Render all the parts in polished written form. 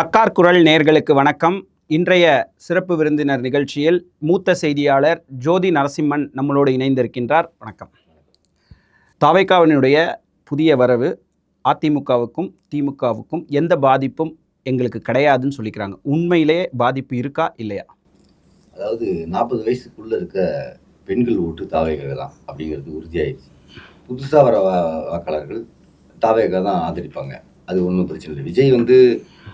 தக்கார் குரல் நேயர்களுக்கு வணக்கம். இன்றைய சிறப்பு விருந்தினர் நிகழ்ச்சியில் மூத்த செய்தியாளர் ஜோதி நரசிம்மன் நம்மளோடு இணைந்திருக்கின்றார். வணக்கம். தாவேகாவினுடைய புதிய வரவு அதிமுகவுக்கும் திமுகவுக்கும் எந்த பாதிப்பும் எங்களுக்கு கிடையாதுன்னு சொல்லிக்கிறாங்க. உண்மையிலே பாதிப்பு இருக்கா இல்லையா? அதாவது 40 வயசுக்குள்ள இருக்க பெண்கள் ஓட்டு தாவேகா தான் அப்படிங்கிறது உறுதியாயிடுச்சு. புதுசாக வர வாக்காளர்கள் தாவேகா தான் ஆதரிப்பாங்க. அது ஒன்றும் பிரச்சனை இல்லை. விஜய்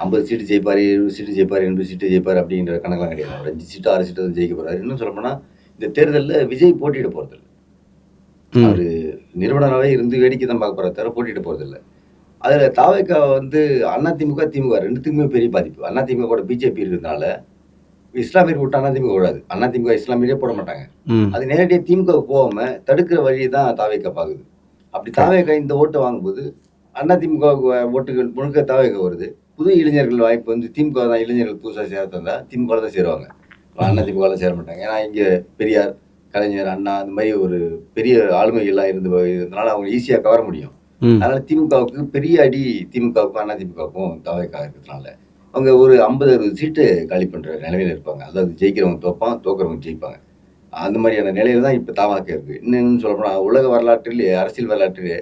50 சீட்டு ஜெயிப்பார், 70 சீட்டு ஜெயிப்பார், 80 சீட்டு ஜெயிப்பார் அப்படிங்கிற கணக்கெல்லாம் கிடையாது. அவர் 5 சீட்டு 6 சீட்டு தான் ஜெயிக்க போகிறார். இன்னும் சொல்லப்போனால் இந்த தேர்தலில் விஜய் போட்டியிட போகிறதில்ல. அவர் நிறுவனராகவே இருந்து வேடிக்கை தான் பார்க்க போகிற தவிர போட்டியிட போகிறதில்ல. அதில் தாவேகா அதிமுக திமுக ரெண்டுத்துக்குமே பெரிய பாதிப்பு. அதிமுக கூட பிஜேபி இருக்கிறதுனால இஸ்லாமியர் ஓட்டு அதிமுக விடாது. அதிமுக இஸ்லாமியரே போட மாட்டாங்க. அது நேரடியாக திமுக போகாமல் தடுக்கிற வழியை தான் தாவேகா பார்க்குது. அப்படி தாவேகா இந்த ஓட்டை வாங்கும்போது அதிமுக ஓட்டுகள் முழுக்க தாவேகா வருது. புது இளைஞர்கள் வாய்ப்பு திமுக தான் இளைஞர்கள் புதுசாக சேரத்தா திமுக தான் சேருவாங்க. அதிமுகலாம் சேர மாட்டாங்க. ஏன்னா இங்கே பெரியார், கலைஞர், அண்ணா அந்த மாதிரி ஒரு பெரிய ஆளுமைகள்லாம் இருந்ததுனால அவங்க ஈஸியாக கவர முடியும். அதனால திமுகவுக்கு பெரிய அடி திமுகவுக்கும் அதிமுகவுக்கும் தாவேகா இருக்கிறதுனால அவங்க ஒரு 50-60 சீட்டு காலி பண்ணுற நிலைமையில் இருப்பாங்க. அதாவது ஜெயிக்கிறவங்க தோப்பான், தோக்குறவங்க ஜெயிப்பாங்க. அந்த மாதிரியான நிலையில தான் இப்போ தாவேகா இருக்குது. இன்னும் சொல்லப்போனால் உலக வரலாற்றிலே அரசியல் வரலாற்றிலே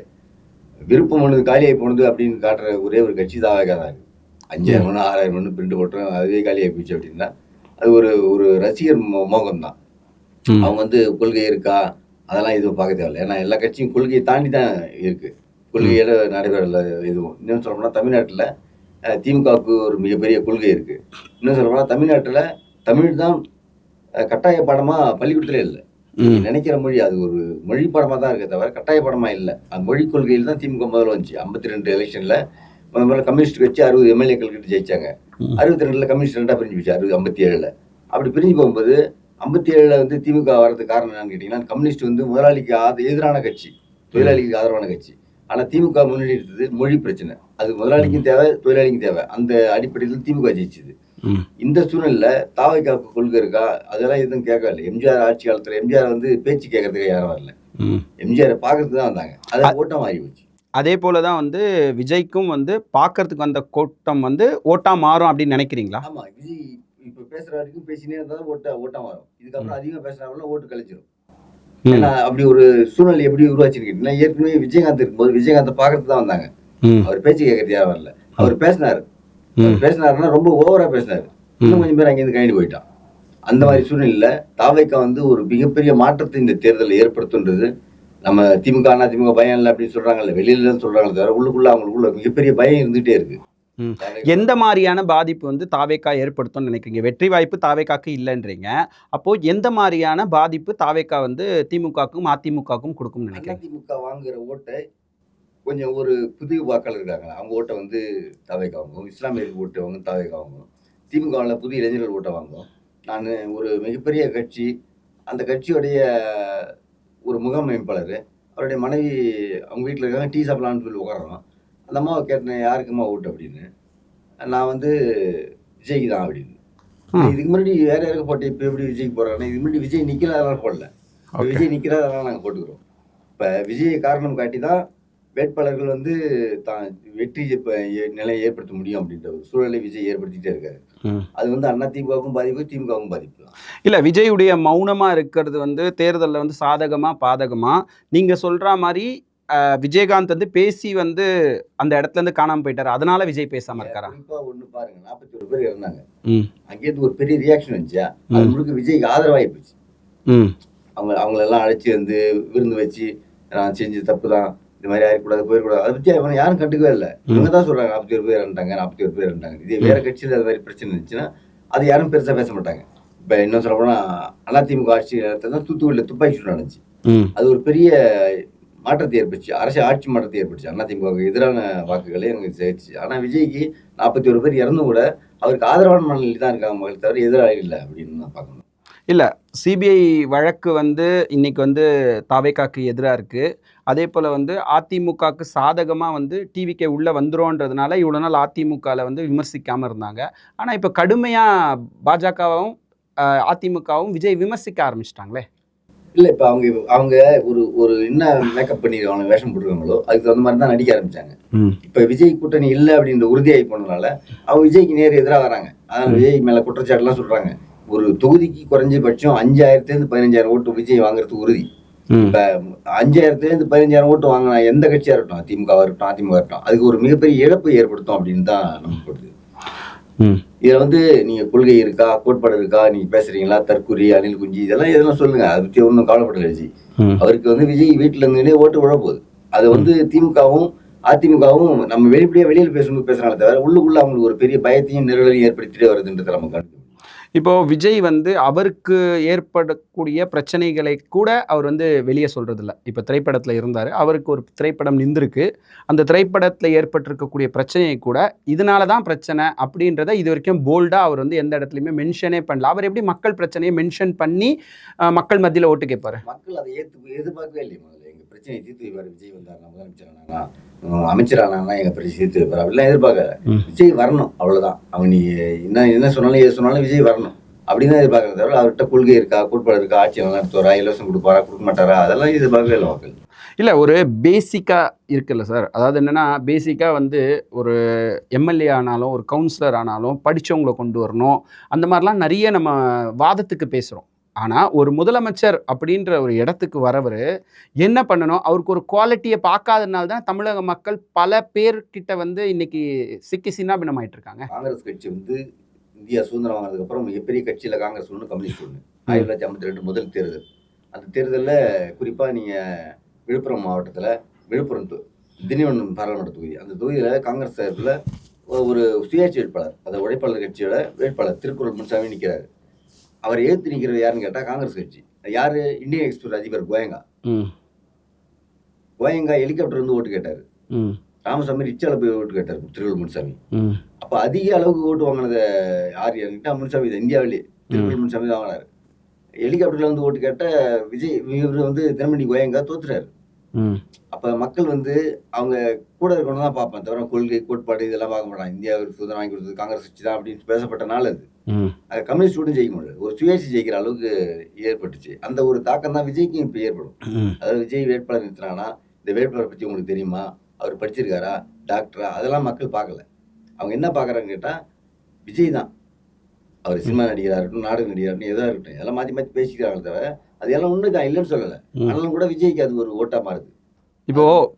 விருப்பம் ஒன்று காலியாகி போனது அப்படின்னு காட்டுற ஒரே ஒரு கட்சி தாவேகா தான் இருக்குது. 5000 மணி 6000 மணி பிரிண்ட் போட்டுறோம், அதுவே காலியாகி போச்சு அப்படின்னா அது ஒரு ரசிகர் மோகம் தான். அவங்க கொள்கை இருக்கா அதெல்லாம் எதுவும் பார்க்க தேவையில்லை. ஏன்னா எல்லா கட்சியும் கொள்கையை தாண்டி தான் இருக்குது. கொள்கையோட நடைபெறல எதுவும். இன்னும் சொல்லப்போனால் தமிழ்நாட்டில் திமுகவுக்கு ஒரு மிகப்பெரிய கொள்கை இருக்குது. இன்னும் சொல்லப்போனால் தமிழ்நாட்டில் தமிழ் தான் கட்டாய பாடமாக பள்ளிக்கூடத்திலே இல்லை. நினைக்கிற மொழி அது ஒரு மொழி பாடமாக தான் இருக்க தவிர கட்டாய பாடமாக இல்லை. அந்த மொழி கொள்கையில் தான் திமுக முதல்ல வந்துச்சு. 52 எலெக்ஷனில் முதல்ல கம்யூனிஸ்ட் கட்சி 60 எம்எல்ஏக்கள் கிட்ட ஜெயிச்சாங்க. 62 கம்யூனிஸ்ட் 2 பிரிஞ்சு போச்சு. 57 அப்படி பிரிஞ்சு போகும்போது 57 திமுக வரதுக்கு காரணம் என்னன்னு கேட்டிங்கன்னா, கம்யூனிஸ்ட் முதலாளிக்கு எதிரான கட்சி, தொழிலாளிக்கு ஆதரவான கட்சி. ஆனால் திமுக முன்னாடி இருந்தது மொழி பிரச்சனை. அது முதலாளிக்கும் தேவை, தொழிலாளிக்கும் தேவை. அந்த அடிப்படையில் திமுக ஜெயிச்சுது. இந்த சூழ்நிலை தாவேகாவுக்கு கொள்கை இருக்கா அதெல்லாம் எதுவும் கேட்கல. எம்ஜிஆர் ஆட்சி காலத்தில் எம்ஜிஆர் பேச்சு கேட்கறதுக்கு யாரும் வரல. எம்ஜிஆரை பார்க்கறதுக்கு தான் வந்தாங்க. அதை ஓட்டம் மாறி போச்சு. அதே போல தான் விஜய்க்கும் பார்க்கறதுக்கு வந்த கூட்டம் ஓட்டா மாறும் அப்படின்னு நினைக்கிறீங்களா? ஆமாம், விஜய் இப்போ பேசுகிற வரைக்கும் பேசினே இருந்தாலும் ஓட்டா மாறும். இதுக்கப்புறம் அதிகமாக பேசுகிறாங்கன்னா ஓட்டு கழிச்சிடும். ஏன்னா அப்படி ஒரு சூழ்நிலை எப்படி உருவாச்சுன்னு கேட்டீங்கன்னா, ஏற்கனவே விஜயகாந்த் இருக்கும்போது விஜயகாந்தை பார்க்கறதுக்கு தான் வந்தாங்க. அவர் பேச்சு கேட்கறது யாரும் வரல. அவர் பேசினாருன்னா ரொம்ப ஓவரா பேசினாரு. இன்னும் கொஞ்சம் பேர் அங்கேருந்து கழிந்து போயிட்டான். அந்த மாதிரி சூழ்நிலையில தாவேகா ஒரு மிகப்பெரிய மாற்றத்தை இந்த தேர்தலில் ஏற்படுத்துன்றது. நம்ம திமுக அதிமுக பயம் இல்லை அப்படின்னு சொல்றாங்கல்ல, வெளியில சொல்றாங்களே தவிர உள்ளுக்குள்ள அவங்களுக்குள்ள மிகப்பெரிய பயம் இருந்துகிட்டே இருக்கு. எந்த மாதிரியான பாதிப்பு தாவேகா ஏற்படுத்தும்னு நினைக்கிறீங்க? வெற்றி வாய்ப்பு தாவேகாக்கு இல்லைன்றீங்க. அப்போ எந்த மாதிரியான பாதிப்பு தாவேகா திமுகவுக்கும் அதிமுகவுக்கும் கொடுக்கும்னு நினைக்கிறேன்? திமுக வாங்குற ஓட்டை கொஞ்சம் ஒரு புதிய வாக்காளர் இருக்காங்க, அவங்க ஓட்டை தாவேகா வாங்குவோம். இஸ்லாமியர்கள் ஓட்டு தாவேகா வாங்குவோம். திமுகவில் புதிய இளைஞர்கள் ஓட்டை வாங்குவோம். நான் ஒரு மிகப்பெரிய கட்சி, அந்த கட்சியோடைய ஒரு முகாமைப்பாளர், அவருடைய மனைவி அவங்க வீட்டில் இருக்காங்க, டீ சாப்பிடலான்னு சொல்லி உட்காரோம். அந்த அம்மாவை கேட்டேன், யாருக்குமா ஓட்டு அப்படின்னு. நான் விஜய்க்கு தான் அப்படின்னு. இதுக்கு முன்னாடி வேற யாருக்கு போட்டு இப்போ எப்படி விஜய்க்கு போடுறாங்கன்னா, இதுக்கு முன்னாடி விஜய் நிற்கல அதெல்லாம் போடல. விஜய் நிற்கிறா அதெல்லாம் நாங்கள் போட்டுக்கிறோம். இப்போ விஜய் காரணம் காட்டி தான் வேட்பாளர்கள் தான் வெற்றி நிலையை ஏற்படுத்த முடியும் அப்படின்ற ஒரு சூழலை விஜய் ஏற்படுத்திட்டே இருக்காரு. அது அதிமுகவுக்கும் பாதிப்பு, திமுகவுக்கும் பாதிப்பு. இல்லை, விஜயுடைய மௌனமாக இருக்கிறது தேர்தலில் சாதகமா பாதகமா? நீங்கள் சொல்கிற மாதிரி விஜயகாந்த் பேசி அந்த இடத்துல இருந்து காணாமல் போயிட்டாரு, அதனால விஜய் பேசாம இருக்காரா? இப்போ ஒன்று பாருங்க, 41 பேர் இருந்தாங்க. அங்கேருந்து ஒரு பெரிய ரியாக்ஷன் வந்துச்சு. அது முழுக்க விஜய்க்கு ஆதரவாகி போச்சு. அவங்களெல்லாம் அழைச்சி விருந்து வச்சு நான் செஞ்சு தப்பு தான், இந்த மாதிரி ஆயிடக்கூடாது, போயிடக்கூடாது, அதை பற்றி அவங்க யாரும் கண்டுக்கவே இல்லை. இவங்க தான் சொல்றாங்க 41 பேர் இருந்தாங்க, 41 பேர் இருந்தாங்க. இதே வேற கட்சியில் அது மாதிரி பிரச்சனை இருந்துச்சுன்னா அது யாரும் பெருசாக பேச மாட்டாங்க. இப்போ இன்னும் சொல்ல போனால் அதிமுக ஆட்சி நேரத்தில் தான் தூத்துக்குடியில் துப்பாக்கி சூடு நடந்துச்சு. அது ஒரு பெரிய மாற்றத்தை ஏற்படுச்சு, அரசியல் ஆட்சி மாற்றத்தை ஏற்படுச்சு. அதிமுகவுக்கு எதிரான வாக்குகளே எனக்கு சேர்த்து. ஆனால் விஜய்க்கு 41 பேர் இறந்தும் கூட அவருக்கு ஆதரவான மனநிலை தான் இருக்காங்க மக்கள், தவிர எதிராக இல்லை அப்படின்னு நான் பார்க்கணும். இல்லை, சிபிஐ வழக்கு இன்னைக்கு தாவேகாக்கு எதிராக இருக்குது. அதே போல் அதிமுகவுக்கு சாதகமாக டிவிக்கே உள்ளே வந்துரும்ன்றதுனால இவ்வளோ நாள் அதிமுகவில் விமர்சிக்காமல் இருந்தாங்க. ஆனால் இப்போ கடுமையாக பாஜகவும் அதிமுகவும் விஜய் விமர்சிக்க ஆரம்பிச்சிட்டாங்களே. இல்லை இப்போ அவங்க அவங்க ஒரு ஒரு என்ன மேக்கப் பண்ணிருக்காங்க, வேஷம் போட்டுருக்காங்களோ அதுக்கு தகுந்த மாதிரி தான் நடிக்க ஆரம்பிச்சாங்க. இப்போ விஜய் கூட்டணி இல்லை அப்படின்ற உறுதியாகி போனதுனால அவங்க விஜய்க்கு நேர் எதிராக வராங்க. அதனால விஜய் மேலே குற்றச்சாட்டுலாம் சொல்றாங்க. ஒரு தொகுதிக்கு குறைஞ்சபட்சம் 5000 15,000 ஓட்டு விஜய் வாங்குறது உறுதி. இப்ப 5000 15,000 ஓட்டு வாங்கினா எந்த கட்சியா இருக்கட்டும், திமுக இருக்கட்டும், அதிமுக இருக்கட்டும், அதுக்கு ஒரு மிகப்பெரிய இழப்பு ஏற்படுத்தும் அப்படின்னு தான் நமக்கு படுது. இதுல நீங்க கொள்கை இருக்கா, கோட்பாடு இருக்கா, நீங்க பேசுறீங்களா, தற்குறி, அணில் குஞ்சு, இதெல்லாம் சொல்லுங்க. அதை பத்தி ஒன்றும் கவலைப்படல விஜய். அவருக்கு விஜய் வீட்டுல இருந்தே ஓட்டு விழ போகுது. அது திமுகவும் அதிமுகவும் நம்ம வெளியில பேசும்போது பேசுறாங்களே தவிர உள்ளுக்குள்ள அவங்களுக்கு ஒரு பெரிய பயத்தையும் நிரலையும் ஏற்படுத்திட்டே வருதுன்றது நமக்கு கண்டு. இப்போ விஜய் அவருக்கு ஏற்படக்கூடிய பிரச்சனைகளை கூட அவர் வெளியே சொல்றதில்ல. இப்போ திரைப்படத்தில் இருந்தார், அவருக்கு ஒரு திரைப்படம் நின்றுருக்கு. அந்த திரைப்படத்தில் ஏற்பட்டிருக்கக்கூடிய பிரச்சனையை கூட இதனால தான் பிரச்சனை அப்படின்றத இது வரைக்கும் போல்டாக அவர் எந்த இடத்துலையுமே மென்ஷனே பண்ணல. அவர் எப்படி மக்கள் பிரச்சனையை மென்ஷன் பண்ணி மக்கள் மத்தியில் ஓட்டு கேட்பாரு? மக்கள் அதை எதிர்பார்க்கவே இல்லையே. முதல்ல எங்கள் பிரச்சனையை தீர்த்து வைப்பார் விஜய் வந்தார், முதலமைச்சரானா அமைச்சரானா எங்கள் பிரச்சனை தீர்த்து வைப்பார் அப்படிலாம் எதிர்பார்க்கல. விஜய் வரணும், அவ்வளோதான். அவங்க நீ என்ன சொன்னாலும் எது சொன்னாலும் விஜய் வரணும் அப்படின்னு தான் எதிர்பார்க்கறத தவிர அவர்கிட்ட கொள்கை இருக்கா, கோட்பாடு இருக்கா, ஆட்சி நல்லா நடத்துவாரா, இலவசம் கொடுப்பாரா, கொடுக்க மாட்டாரா, அதெல்லாம் எதிர்பார்க்கவே இல்லை மக்கள். இல்லை, ஒரு பேசிக்காக இருக்குல்ல சார். அதாவது என்னென்னா, பேசிக்காக ஒரு எம்எல்ஏ ஆனாலும் ஒரு கவுன்சிலர் ஆனாலும் படித்தவங்களை கொண்டு வரணும். அந்த மாதிரிலாம் நிறைய நம்ம வாதத்துக்கு பேசுகிறோம். ஆனால் ஒரு முதலமைச்சர் அப்படின்ற ஒரு இடத்துக்கு வரவர் என்ன பண்ணணும், அவருக்கு ஒரு குவாலிட்டியை பார்க்காதனால தான் தமிழக மக்கள் பல பேர்கிட்ட இன்னைக்கு சிக்கி சின்னாபின்னம் ஆயிட்டு இருக்காங்க. காங்கிரஸ் கட்சி இந்தியா சுதந்திரம் வாங்கினதுக்கு அப்புறம் மிகப்பெரிய கட்சியில் காங்கிரஸ் ஒன்று, கம்யூனிஸ்ட் ஒன்று. 1952 முதல் தேர்தல். அந்த தேர்தலில் குறிப்பாக நீங்கள் விழுப்புரம் மாவட்டத்தில் விழுப்புரம் திண்டிவனம் பாராளுமன்ற தொகுதி, அந்த தொகுதியில் காங்கிரஸ் சார்பில் ஒரு சுயேட்சை வேட்பாளர், அந்த உழைப்பாளர் கட்சியோட வேட்பாளர் திருக்குறள் முன்சாமி நிற்கிறாரு. அவர் எதிர்த்து நிற்கிறது யாருன்னு கேட்டால் காங்கிரஸ் கட்சி. யார்? இந்தியன் எக்ஸ்பிரஸ் அதிபர் கோயங்கா. கோயங்கா ஹெலிகாப்டர் ஓட்டு கேட்டார். ராமசாமி ரிச்சால போய் ஓட்டு கேட்டார் திருக்குறள் முன்சாமி. அப்போ அதிக அளவுக்கு ஓட்டு வாங்கினது யார் யாருக்கிட்டா முன்சாமி தான். இந்தியாவிலே திருக்குறள் முன்சாமி தான் வாங்கினார். ஹெலிகாப்டர்ல ஓட்டு கேட்ட விஜய் இவர் தினமணி கோயங்கா தோத்துறாரு. அப்போ மக்கள் அவங்க கூட இருக்கணும் தான் பார்ப்பேன் தவிர கொள்கை கோட்பாடு இதெல்லாம் பார்க்க மாட்டாங்க. இந்தியாவுக்கு சுதந்திரம் வாங்கி கொடுத்தது காங்கிரஸ் கட்சி தான் அப்படின்னு பேசப்பட்ட நாள் அது கம்யூனிஸ்ட் கூட ஜெயிக்க முடியாது, ஒரு சுயேட்சை ஜெயிக்கிற அளவுக்கு ஏற்பட்டுச்சு. அந்த ஒரு தாக்கம் தான் விஜய்க்கும் இப்போ ஏற்படும். அதாவது விஜய் வேட்பாளர் நிறுத்தினாங்கன்னா இந்த வேட்பாளரை பற்றி உங்களுக்கு தெரியுமா, அவர் படிச்சிருக்காரா, டாக்டரா, அதெல்லாம் மக்கள் பார்க்கல. அவங்க என்ன பார்க்குறாங்கன்னு கேட்டால் விஜய் தான். அவர் சினிமா நடிகராக இருக்கட்டும், நாடக நடிகராக இருக்கட்டும், எதாக இருக்கட்டும், எல்லாம் மாற்றி மாற்றி பேசிக்கிறாங்க தவிர அது எல்லாம் உண்மை தான், இல்லைன்னு சொல்லலை. ஆனாலும் கூட விஜய்க்கு அது ஒரு ஓட்டாக மாறுது. இப்போது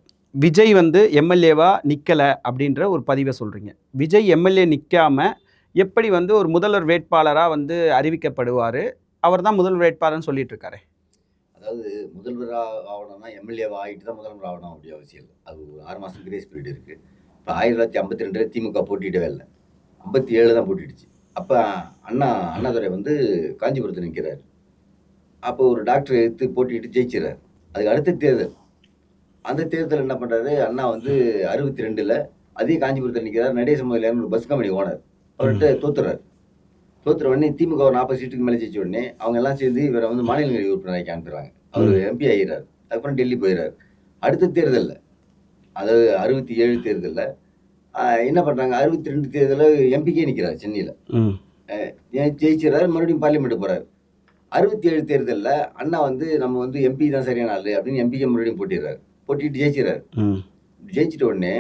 விஜய் எம்எல்ஏவா நிற்கலை அப்படின்ற ஒரு பதிவை சொல்கிறீங்க. விஜய் எம்எல்ஏ நிற்காமல் எப்படி ஒரு முதல்வர் வேட்பாளராக அறிவிக்கப்படுவார்? அவர் தான் முதல்வர் வேட்பாளர்னு சொல்லிட்டு இருக்காரு. அதாவது முதல்வராக ஆகணும்னா எம்எல்ஏவா ஆகிட்டு தான் முதல்வர் ஆகணும் அப்படி அவசியம் இல்லை. அது ஒரு 6 மாதம் கிரேஸ் பீரியட் இருக்குது. இப்போ 1952 திமுக போட்டியிடவே இல்லை, 57 தான் போட்டிடுச்சு. அப்போ அண்ணாதுரை காஞ்சிபுரத்தில் நிற்கிறார். அப்போ ஒரு டாக்டரை எடுத்து போட்டிட்டு ஜெயிச்சிடறார். அதுக்கு அடுத்த தேர்தல், அந்த தேர்தல் என்ன பண்ணுறாரு, அண்ணா 62ல் அதே காஞ்சிபுரத்தில் நிற்கிறார். நடேச முதலியார் ஒரு பஸ் கம்பெனி ஓனர், அவர்கிட்ட தோத்துறாரு. தோத்துற உடனே திமுக 40 சீட்டுக்கு மேலே ஜெயிச்ச உடனே அவங்க எல்லாம் சேர்ந்து இவரை மாநிலங்களவை உறுப்பினராக்கி அனுப்புறாங்க. அவர் எம்பி ஆகிறார். அதுக்கப்புறம் டெல்லி போயிடுறாரு. அடுத்த தேர்தலில், அதாவது 67 தேர்தலில் என்ன பண்ணுறாங்க, 62 தேர்தலில் எம்பிக்கே நிற்கிறார் சென்னையில், ஜெயிச்சிடறாரு. மறுபடியும் பார்லிமெண்ட்டு போகிறார். 67 தேர்தலில் அண்ணா நம்ம எம்பி தான் சரியான ஆள் அப்படின்னு எம்பிக்கே மறுபடியும் போட்டிடுறாரு. போட்டிட்டு ஜெயிச்சிடறாரு. ஜெயிச்சிட்ட உடனே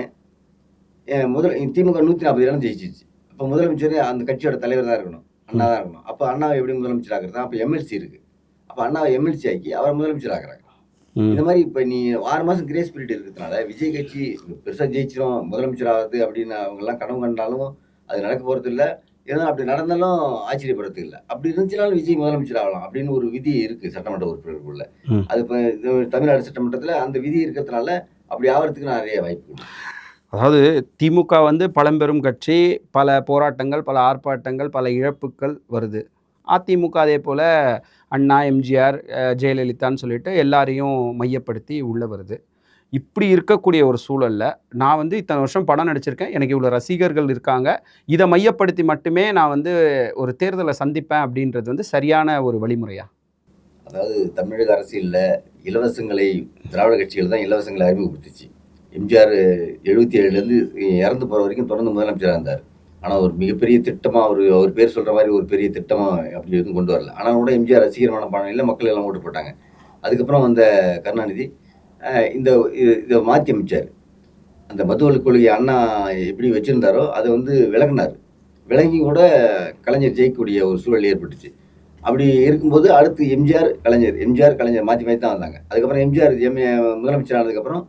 திமுக 140 இடம் ஜெயிச்சிச்சு. அப்போ முதலமைச்சர் அந்த கட்சியோட தலைவர் தான் இருக்கணும், அண்ணா தான் இருக்கணும். அப்போ அண்ணாவை எப்படி முதலமைச்சர் ஆக்குறது? அப்போ எம்எல்சி இருக்குது. அப்போ அண்ணாவை எம்எல்சி ஆக்கி அவரை முதலமைச்சர் ஆக்குறாங்க. இந்த மாதிரி இப்போ நீ 6 மாதம் கிரேஸ் பீரியட் இருக்கிறதுனால விஜய் கட்சி பெருசாக ஜெயிச்சிடும் முதலமைச்சர் ஆகுது அப்படின்னு அவங்கெல்லாம் கனவு கண்டாலும் அது நடக்க போகிறது இல்லை. ஏன்னா அப்படி நடந்தாலும் ஆச்சரியப்படுறது இல்லை. அப்படி இருந்துச்சுனாலும் விஜய் முதலமைச்சர் ஆகலாம் அப்படின்னு ஒரு விதி இருக்குது சட்டமன்ற உறுப்பினருக்குள்ள. அது இப்போ தமிழ்நாடு சட்டமன்றத்தில் அந்த விதி இருக்கிறதுனால அப்படி ஆகிறதுக்கு நிறைய வாய்ப்பு. அதாவது திமுக பழம்பெரும் கட்சி, பல போராட்டங்கள், பல ஆர்ப்பாட்டங்கள், பல இழப்புகள் வருது. அதிமுக அதே போல் அண்ணா, எம்ஜிஆர், ஜெயலலிதான்னு சொல்லிட்டு எல்லாரையும் மையப்படுத்தி உள்ளே வருது. இப்படி இருக்கக்கூடிய ஒரு சூழலில் நான் இத்தனை வருஷம் படம் நடிச்சிருக்கேன், எனக்கு இவ்வளோ ரசிகர்கள் இருக்காங்க, இதை மையப்படுத்தி மட்டுமே நான் ஒரு தேர்தலை சந்திப்பேன் அப்படின்றது சரியான ஒரு வழிமுறையா? அதாவது தமிழக அரசியலில் இலவசங்களை திராவிட கட்சிகள் தான் இலவசங்களை அறிமுகப்படுத்திச்சு. எம்ஜிஆர் 77லேருந்து இறந்து போகிற வரைக்கும் தொடர்ந்து முதலமைச்சராக இருந்தார். ஆனால் ஒரு மிகப்பெரிய திட்டமாக அவர் பேர் சொல்கிற மாதிரி ஒரு பெரிய திட்டமாக அப்படி எதுவும் கொண்டு வரல. ஆனால் கூட எம்ஜிஆர் ரசிகர் மனப்பான்மையில் மக்கள் எல்லாம் ஓட்டு போட்டாங்க. அதுக்கப்புறம் வந்த கருணாநிதி இந்த இதை மாற்றி அமைச்சார். அந்த மதுவிலக்கு கொள்கை அண்ணா எப்படி வச்சுருந்தாரோ அதை வந்து விலகினார். விலகி கூட கலைஞர் ஜெயிக்கக்கூடிய ஒரு சூழல் ஏற்பட்டுச்சு. அப்படி இருக்கும்போது அடுத்து எம்ஜிஆர் கலைஞர் மாற்றி மாற்றி தான் வந்தாங்க. அதுக்கப்புறம் எம்ஜிஆர் முதலமைச்சர் ஆனதுக்கப்புறம்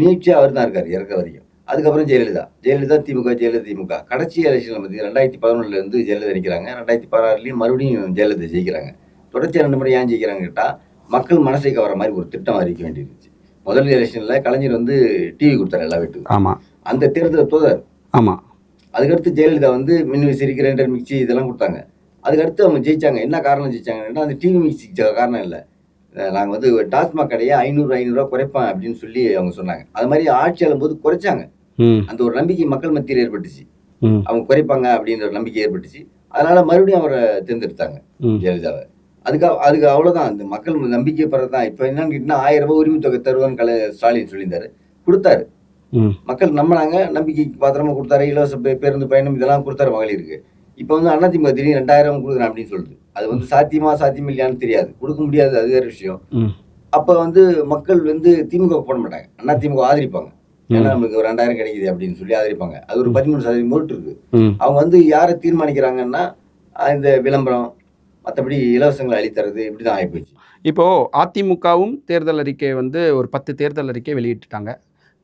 நீட்சியாக அவர் தான் இருக்கார் இறக்க வரைக்கும். அதுக்கப்புறம் ஜெயலலிதா திமுக கடைசி எலெக்ஷனில் வந்து 2011 ஜெயலலிதா நிற்கிறாங்க. 2016 மறுபடியும் ஜெயலலிதா ஜெயிக்கிறாங்க. தொடர்ச்சியாக 2 முறை ஏன் ஜெயிக்கிறாங்க கேட்டால், மக்கள் மனசை கவர மாதிரி ஒரு திட்டம் அறிவிக்க வேண்டியிருந்துச்சு. முதல் எலெக்ஷனில் கலைஞர் வந்து டிவி கொடுத்தாரு எல்லா வீட்டுக்கும். ஆமாம். அந்த தேர்தலை தோதார். ஆமாம். அதுக்கடுத்து ஜெயலலிதா வந்து மின்விசிறி, கிரைண்டர், மிக்சி இதெல்லாம் கொடுத்தாங்க. அதுக்கடுத்து அவங்க ஜெயிச்சாங்க. என்ன காரணம் ஜெயிச்சாங்கன்னா, அந்த டிவி மிக்சி காரணம் இல்லை. நாங்கள் வந்து டாஸ்மாக் கடையை 500 குறைப்பேன் அப்படின்னு சொல்லி அவங்க சொன்னாங்க. அது மாதிரி ஆட்சி ஆளும்போது குறைச்சாங்க. அந்த ஒரு நம்பிக்கை மக்கள் மத்தியில் ஏற்பட்டுச்சு. அவங்க குறைப்பாங்க அப்படின்ற ஒரு நம்பிக்கை ஏற்பட்டுச்சு. அதனால மறுபடியும் அவரை தேர்ந்தெடுத்தாங்க ஜெயலலிதாவை. அதுக்கு அவ்வளோதான். அந்த மக்கள் நம்பிக்கை பெறதான். இப்போ என்னன்னு கேட்டீங்கன்னா, 1000 ரூபாய் உரிமை தொகை தருவான்னு ஸ்டாலின் சொல்லியிருந்தாரு. கொடுத்தாரு. மக்கள் நம்பினாங்க. நம்பிக்கைக்கு பாத்திரமா கொடுத்தாரு. இலவச பேருந்து பயணம் இதெல்லாம் கொடுத்தாரு மகளிருக்கு. இப்போ வந்து அதிமுக திடீர்னு 2000 கொடுக்குறேன் அப்படின்னு சொல்லுது. அது வந்து சாத்தியம் இல்லையான்னு தெரியாது. கொடுக்க முடியாது, அது வேறு விஷயம். அப்போ வந்து மக்கள் வந்து திமுக போட மாட்டாங்க. அதிமுக ஆதரிப்பாங்க. ஏன்னா நம்மளுக்கு ஒரு 2000 கிடைக்குது அப்படின்னு சொல்லி ஆதரிப்பாங்க. அது ஒரு 13% ஓட்டு இருக்கு. அவங்க வந்து யாரை தீர்மானிக்கிறாங்கன்னா, இந்த விளம்பரம், மற்றபடி இலவசங்களை அளித்தறது இப்படிதான் ஆகிப்போச்சு. இப்போ அதிமுகவும் தேர்தல் அறிக்கையை வந்து ஒரு 10 தேர்தல் அறிக்கை வெளியிட்டுட்டாங்க.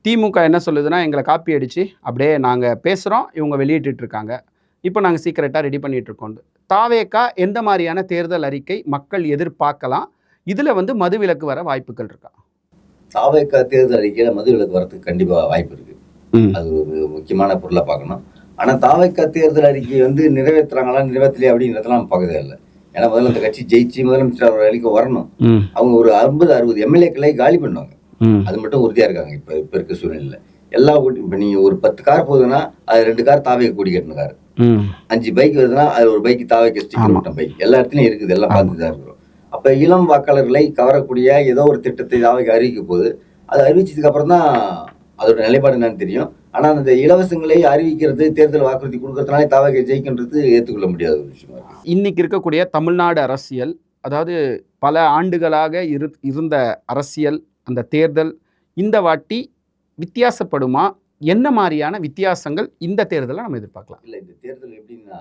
திமுக என்ன சொல்லுதுன்னா, எங்களை காப்பி அடித்து அப்படியே நாங்கள் பேசுகிறோம், இவங்க வெளியிட்டு இருக்காங்க, இப்போ நாங்கள் சீக்கிரட்டாக ரெடி பண்ணிட்டு இருக்கோம். தாவேகா எந்த மாதிரியான தேர்தல் அறிக்கை மக்கள் எதிர்பார்க்கலாம்? இதில் வந்து மதுவிலக்கு வர வாய்ப்புகள் இருக்கா? தாவேகா தேர்தல் அறிக்கையில் மதுவிலக்கு வரதுக்கு கண்டிப்பாக வாய்ப்பு இருக்கு. அது ஒரு முக்கியமான பொருளை பார்க்கணும். ஆனால் தாவேகா தேர்தல் அறிக்கை வந்து நிறைவேற்றுறாங்களா நிறைவேற்றலையா அப்படிங்கிறதெல்லாம் நம்ம பார்க்கறதே இல்லை. ஏன்னா முதல்ல அந்த கட்சி ஜெயிச்சு முதலமைச்சர் வரைக்கும் வரணும். அவங்க ஒரு 50-60 எம்எல்ஏக்களை காலி பண்ணுவாங்க. அது மட்டும் உறுதியாக இருக்காங்க. இப்போ இருக்க சூழ்நிலையில் எல்லா இப்போ நீங்கள் ஒரு 10 கார் போகுதுன்னா அது 2 கார் தாவேகா கொடி கட்டின கார், 5 பைக் வருதுன்னா அது ஒரு பைக் தாவேகா ஸ்டிக்கர் விட்ட பைக், எல்லா இடத்துலையும் இருக்குது. எல்லாம் பார்த்துட்டு தான் இருக்கிறோம். அப்போ இளம் வாக்காளர்களை கவரக்கூடிய ஏதோ ஒரு திட்டத்தை தாவேகா அறிவிக்க போது, அது அறிவிச்சதுக்கு அப்புறம் தான் அதோட நிலைப்பாடு என்னன்னு தெரியும். ஆனால் அந்த இலவசங்களை அறிவிக்கிறது, தேர்தல் வாக்குறுதி கொடுக்கறதுனாலே தாவேகா ஜெயிக்கின்றது ஏற்றுக்கொள்ள முடியாத ஒரு விஷயமா இருக்கு. இன்னைக்கு இருக்கக்கூடிய தமிழ்நாடு அரசியல், அதாவது பல ஆண்டுகளாக இருந்த அரசியல், அந்த தேர்தல் இந்த வாட்டி வித்தியாசப்படுமா? என்ன மாதிரியான வித்தியாசங்கள் இந்த தேர்தலை நம்ம எதிர்பார்க்கலாம்? இல்லை, இந்த தேர்தல் எப்படின்னா,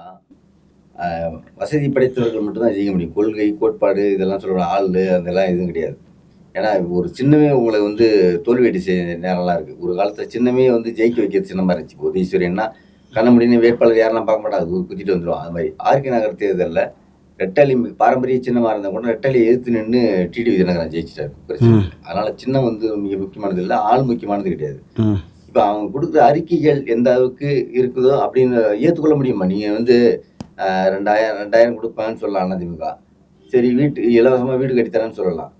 வசதி படைத்தவர்கள் மட்டும்தான் ஜெயிக்க முடியும். கொள்கை, கோட்பாடு இதெல்லாம் சொல்கிற ஆள் அதெல்லாம் எதுவும் கிடையாது. ஏன்னா ஒரு சின்னமே உங்களை வந்து தோல்வியடி செய்ய நேரம்லாம் இருக்குது. ஒரு காலத்தில் சின்னமே வந்து ஜெயிக்க வைக்கிறது சின்னமாக இருந்துச்சு. உதயசூரியன்னா கண்ண முடியும் வேட்பாளர் யாரெல்லாம் பார்க்க மாட்டாங்க, குத்திட்டு வந்துடும். அது மாதிரி ஆர்கே நகர் தேர்தலில் ரெட்டலி பாரம்பரிய சின்னமாக இருந்தால் கூட ரெட்டலியை எதிர்த்து நின்று டிடிவி தினகரன் ஜெயிச்சிட்டாரு. பிரச்சனை. அதனால சின்னம் வந்து மிக முக்கியமானது இல்லை, ஆள் முக்கியமானது கிடையாது. இப்போ அவங்க கொடுக்குற அறிக்கைகள் எந்த அளவுக்கு இருக்குதோ அப்படின்னு ஏற்றுக்கொள்ள முடியுமா? நீங்கள் வந்து 2000 கொடுப்பேன்னு சொல்லலாம் அதிமுக. சரி, இலவசமாக வீடு கட்டித்தரேன்னு சொல்லலாம்.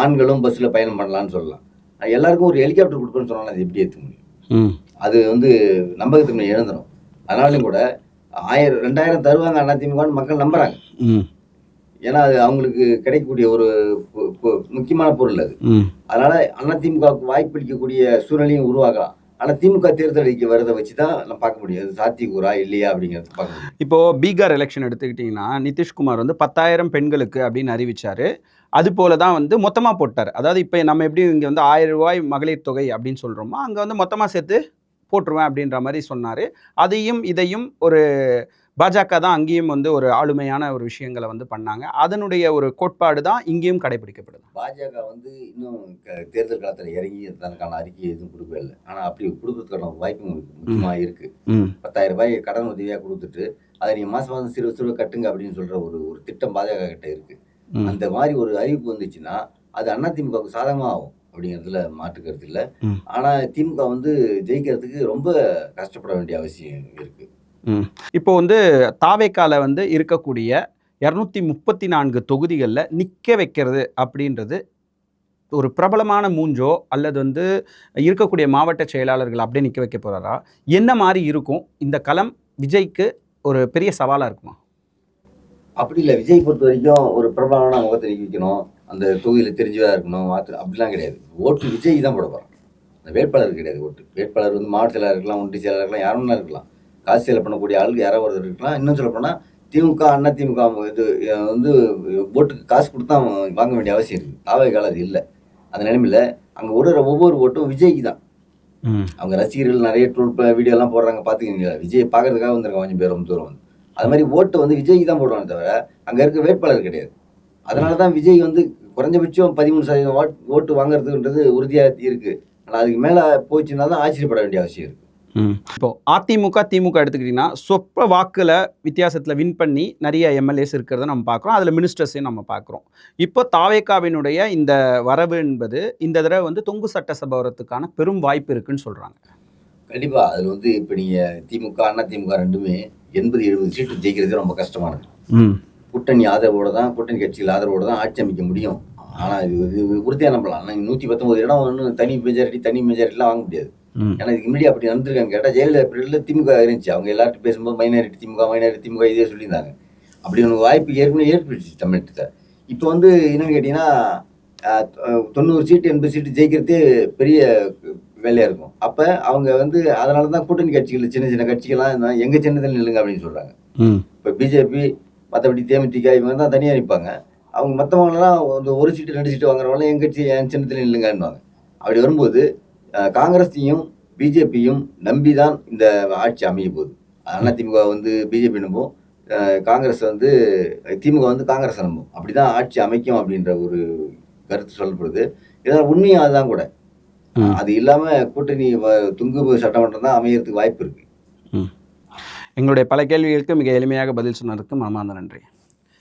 ஆண்களும் பஸ்ஸில் பயணம் பண்ணலான்னு சொல்லலாம். எல்லாருக்கும் ஒரு ஹெலிகாப்டர் கொடுப்பேன்னு சொன்னாலும் அது எப்படி ஏற்றுக்க முடியும்? அது வந்து நம்பகத்தன்மை இழந்துடும். அதனாலும் கூட 2000 தருவாங்க அதிமுகன்னு மக்கள் நம்புறாங்க. ஏன்னா அது அவங்களுக்கு கிடைக்கக்கூடிய ஒரு முக்கியமான பொருள் அது. அதனால அதிமுகவுக்கு வாய்ப்பளிக்கக்கூடிய சூழ்நிலையும் உருவாகலாம். ஆனால் திமுக தேர்தல் அறிக்கை வரதை வச்சு தான் நம்ம பார்க்க முடியும், அது சாத்தியக்கூறா இல்லையா அப்படிங்கிறது பார்க்க முடியும். இப்போது பீகார் எலெக்ஷன் எடுத்துக்கிட்டிங்கன்னா, நிதிஷ்குமார் வந்து 10,000 பெண்களுக்கு அப்படின்னு அறிவிச்சார். அது போல தான் வந்து மொத்தமாக போட்டார். அதாவது இப்போ நம்ம எப்படி இங்கே வந்து 1000 ரூபாய் மகளிர் தொகை அப்படின்னு சொல்கிறோமோ, அங்கே வந்து மொத்தமாக சேர்த்து போட்டுருவேன் அப்படின்ற மாதிரி சொன்னார். அதையும் இதையும் ஒரு பாஜக தான் அங்கேயும் வந்து ஒரு ஆளுமையான ஒரு விஷயங்களை வந்து பண்ணாங்க. அதனுடைய ஒரு கோட்பாடு தான் இங்கேயும் கடைபிடிக்கப்படுது. பாஜக வந்து இன்னும் தேர்தல் காலத்தில் இறங்கி தனக்கான அறிக்கை எதுவும் கொடுக்கவே இல்லை. ஆனால் அப்படி கொடுக்கறதுக்கான வாய்ப்பு முக்கியமாக இருக்குது. 10,000 ரூபாய் கடன் உதவியாக கொடுத்துட்டு அதை நீங்கள் மாதம் சிறு கட்டுங்க அப்படின்னு சொல்கிற ஒரு திட்டம் பாஜக கிட்ட இருக்குது. அந்த மாதிரி ஒரு அறிவிப்பு வந்துச்சுன்னா அது அதிமுகவுக்கு சாதகமாக ஆகும் அப்படிங்கிறதுல மாற்றுக்கிறது இல்லை. ஆனால் திமுக வந்து ஜெயிக்கிறதுக்கு ரொம்ப கஷ்டப்பட வேண்டிய அவசியம் இருக்குது. இப்போ வந்து தாவேக்கால வந்து இருக்கக்கூடிய 234 தொகுதிகளில் நிற்க வைக்கிறது அப்படின்றது ஒரு பிரபலமான மூஞ்சோ அல்லது வந்து இருக்கக்கூடிய மாவட்ட செயலாளர்கள் அப்படியே நிற்க வைக்க போகிறாரா? என்ன மாதிரி இருக்கும் இந்த களம்? விஜய்க்கு ஒரு பெரிய சவாலாக இருக்குமா? அப்படி இல்லை. விஜய் பொறுத்த வரைக்கும் ஒரு பிரபலமான முகத்தை வைக்கணும், அந்த தொகுதியில் தெரிஞ்சதாக இருக்கணும், அப்படிலாம் கிடையாது. ஓட்டு விஜய் தான் போட போகிறான். அந்த வேட்பாளர் கிடையாது. வேட்பாளர் வந்து மாவட்ட செயலாளர் இருக்கலாம், ஒன்றிய செயலாளர் இருக்கலாம், யாருன்னா இருக்கலாம். காசு செலவு பண்ணக்கூடிய ஆளுக்கு யாராவது ஒருத்தர் இருக்கலாம். இன்னும் சொல்ல போனால் திமுக, அண்ணா திமுக இது வந்து ஓட்டுக்கு காசு கொடுத்தா வாங்க வேண்டிய அவசியம் இருக்குது. தாவேக்கால அது இல்லை. அந்த நிலைமையில் அங்கே ஓடுற ஒவ்வொரு ஓட்டும் விஜய்க்கு தான். அவங்க ரசிகர்கள் நிறைய ட்ரோல் வீடியோலாம் போடுறாங்க, பார்த்துக்கிங்களா? விஜய் பார்க்கறதுக்காக வந்திருக்காங்க கொஞ்சம் பேர் ரொம்ப தூரம் வந்து. அது மாதிரி ஓட்டு வந்து விஜய்க்கு தான் போடுவாங்க தவிர அங்கே இருக்க வேட்பாளர் கிடையாது. அதனால தான் விஜய் வந்து குறைஞ்சபட்சம் 13% ஓட்டு வாங்குறதுன்றது உறுதியாக இருக்குது. ஆனால் அதுக்கு மேலே போச்சுன்னா தான் ஆச்சரியப்பட வேண்டிய அவசியம் இருக்குது. இப்போ அதிமுக திமுக எடுத்துக்கிட்டிங்கன்னா சொற்ப வாக்கில் வித்தியாசத்தில் வின் பண்ணி நிறைய எம்எல்ஏஸ் இருக்கிறத நம்ம பார்க்குறோம். அதில் மினிஸ்டர்ஸையும் நம்ம பார்க்குறோம். இப்போ தாவேக்காவினுடைய இந்த வரவு என்பது இந்த தடவை வந்து தொங்கு சட்டசபை வரத்துக்கான பெரும் வாய்ப்பு இருக்குன்னு சொல்கிறாங்க. கண்டிப்பாக அதில் வந்து இப்போ நீங்கள் திமுக, அண்ணா திமுக ரெண்டுமே 80-70 சீட்டு ஜெயிக்கிறது ரொம்ப கஷ்டமானது. கூட்டணி ஆதரவோடு தான், கூட்டணி கட்சிகள் ஆதரவோடு தான் ஆட்சி அமைக்க முடியும். ஆனால் இது உறுதியாக நம்பலாம். ஆனால் 119 இடம் ஒன்றும் தனி மெஜாரிட்டிலாம் வாங்க முடியாது. ஏன்னா இதுக்கு முன்னாடி அப்படி நடந்திருக்காங்க. கேட்டால் ஜெயலலிதா பீரியடில் திமுக இருந்துச்சு. அவங்க எல்லார்ட்டும் பேசும்போது மைனாரிட்டி திமுக இதே சொல்லியிருந்தாங்க. அப்படி ஒன்று வாய்ப்பு ஏற்கனவே ஏற்பட்டுச்சு தமிழ்நாட்டில். இப்போ வந்து என்னென்னு கேட்டிங்கன்னா 90 சீட்டு 80 சீட்டு ஜெயிக்கிறதே பெரிய வேலையாக இருக்கும். அப்போ அவங்க வந்து அதனால தான் கூட்டணி கட்சிகள் சின்ன சின்ன கட்சிகள்லாம் எங்கள் சின்னத்தில் நில்லுங்க அப்படின்னு சொல்கிறாங்க. இப்போ பிஜேபி, மற்றபடி தேமுதிக இவங்க தான் தனியாக நிற்பாங்க. அவங்க மற்றவங்களாம் ஒரு சீட்டு 2 சீட்டு வாங்குறவங்களாம் என் கட்சி என் சின்னத்தில் நில்லுங்கன்னுவாங்க. அப்படி வரும்போது காங்கிரஸையும் பிஜேபியும் நம்பி தான் இந்த ஆட்சி அமைய போகுது. அதிமுக வந்து பிஜேபி நம்பும், காங்கிரஸ் வந்து திமுக வந்து காங்கிரஸ் நம்பும். அப்படி தான் ஆட்சி அமைக்கும் அப்படின்ற ஒரு கருத்து சொல்லப்படுது. இதனால் உண்மையும் அதுதான் கூட. அது இல்லாமல் கூட்டணி துங்கு சட்டமன்றம் தான் அமையறதுக்கு வாய்ப்பு இருக்குது. எங்களுடைய பல கேள்விகளுக்கு மிக எளிமையாக பதில் சொன்னதுக்கு மனமார்ந்த நன்றி.